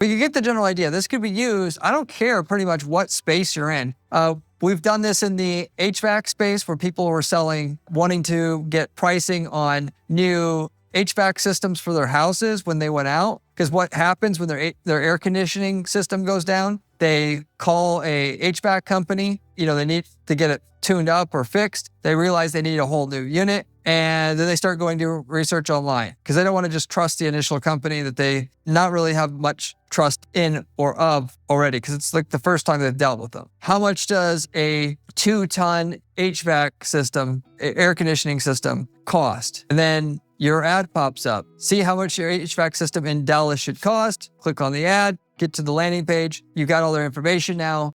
But you get the general idea. This could be used, I don't care pretty much what space you're in. We've done this in the HVAC space where people were wanting to get pricing on new HVAC systems for their houses when they went out. Because what happens when their air conditioning system goes down? They call a HVAC company. They need to get it tuned up or fixed. They realize they need a whole new unit. And then they start going to research online because they don't want to just trust the initial company that they not really have much trust in or of already because it's like the first time they've dealt with them. How much does a 2-ton HVAC system, air conditioning system, cost? And then your ad pops up. See how much your HVAC system in Dallas should cost. Click on the ad, get to the landing page. You've got all their information now.